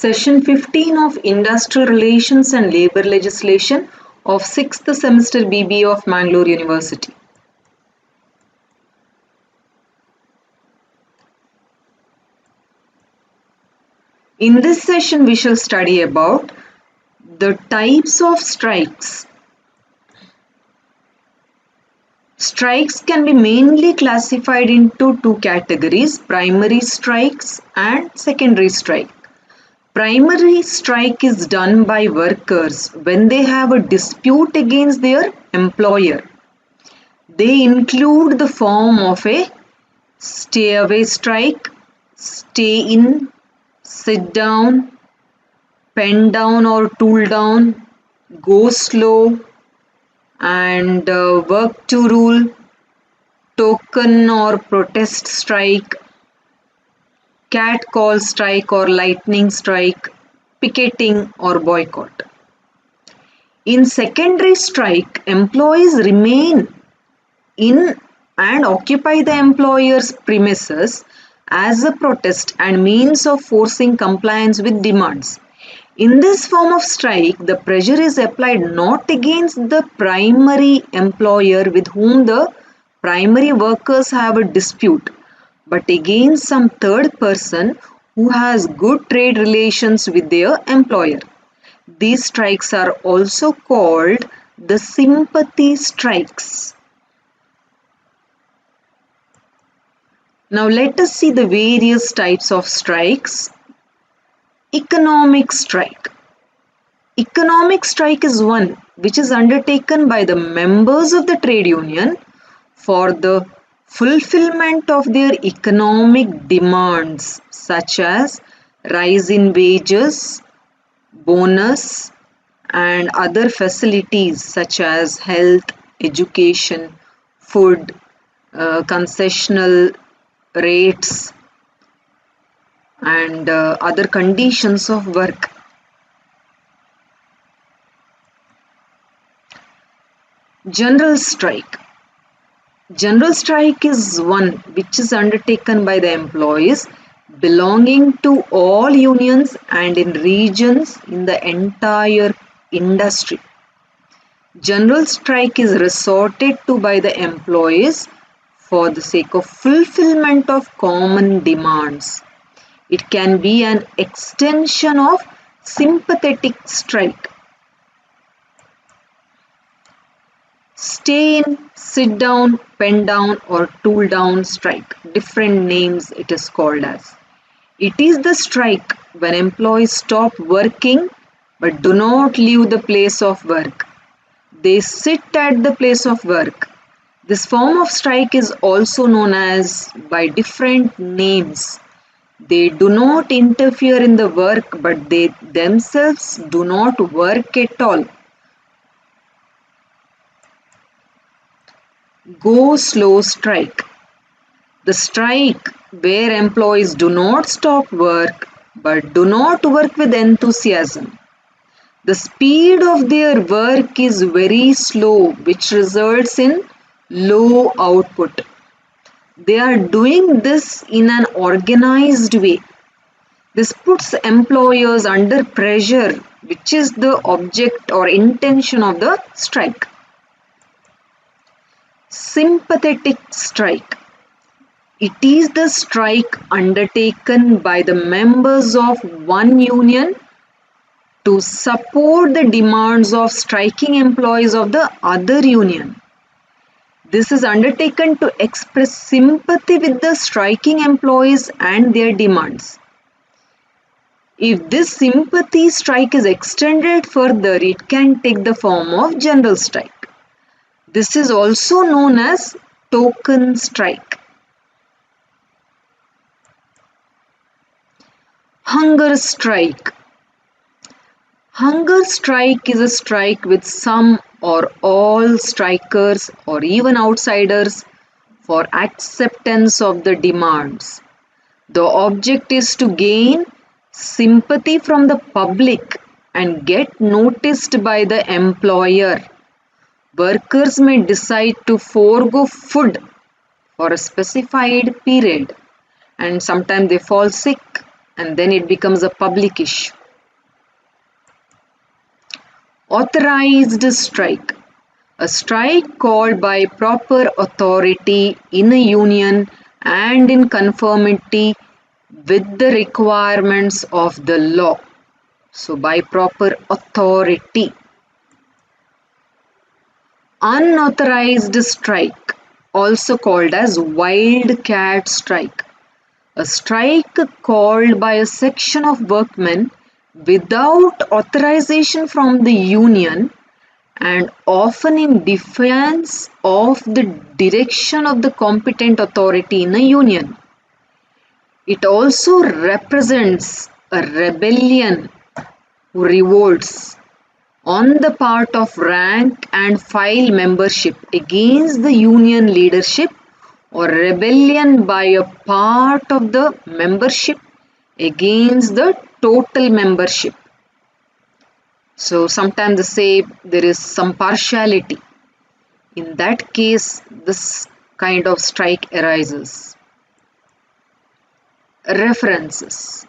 Session 15 of Industrial Relations and Labour Legislation of 6th semester BBA of Mangalore University. In this session, we shall study about the types of strikes. Strikes can be mainly classified into two categories, primary strikes and secondary strike. Primary strike is done by workers when they have a dispute against their employer. They include the form of a stay away strike, stay in, sit down, pen down or tool down, go slow, and work to rule, token or protest strike, cat call strike or lightning strike, picketing or boycott. In secondary strike, employees remain in and occupy the employer's premises as a protest and means of forcing compliance with demands. In this form of strike, the pressure is applied not against the primary employer with whom the primary workers have a dispute, but against some third person who has good trade relations with their employer. These strikes are also called the sympathy strikes. Now let us see the various types of strikes. Economic strike. Economic strike is one which is undertaken by the members of the trade union for the fulfillment of their economic demands such as rise in wages, bonus, and other facilities such as health, education, food, concessional rates, and other conditions of work. General strike. General strike is one which is undertaken by the employees belonging to all unions and in regions in the entire industry. General strike is resorted to by the employees for the sake of fulfillment of common demands. It can be an extension of sympathetic strike. Stay in, sit down, pen down or tool down strike. Different names it is called as. It is the strike when employees stop working but do not leave the place of work. They sit at the place of work. This form of strike is also known as by different names. They do not interfere in the work, but they themselves do not work at all. Go slow strike. The strike where employees do not stop work but do not work with enthusiasm. The speed of their work is very slow, which results in low output. They are doing this in an organized way. This puts employers under pressure, which is the object or intention of the strike. Sympathetic strike. It is the strike undertaken by the members of one union to support the demands of striking employees of the other union. This is undertaken to express sympathy with the striking employees and their demands. If this sympathy strike is extended further, it can take the form of general strike. This is also known as token strike. Hunger strike. Hunger strike is a strike with some or all strikers or even outsiders for acceptance of the demands. The object is to gain sympathy from the public and get noticed by the employer. Workers may decide to forego food for a specified period, and sometimes they fall sick and then it becomes a public issue. Authorized strike. A strike called by proper authority in a union and in conformity with the requirements of the law. So, by proper authority. Unauthorized strike, also called as wildcat strike. A strike called by a section of workmen without authorization from the union and often in defiance of the direction of the competent authority in a union. It also represents a rebellion, revolts on the part of rank and file membership against the union leadership or rebellion by a part of the membership against the total membership. So sometimes they say there is some partiality. In that case, this kind of strike arises. References.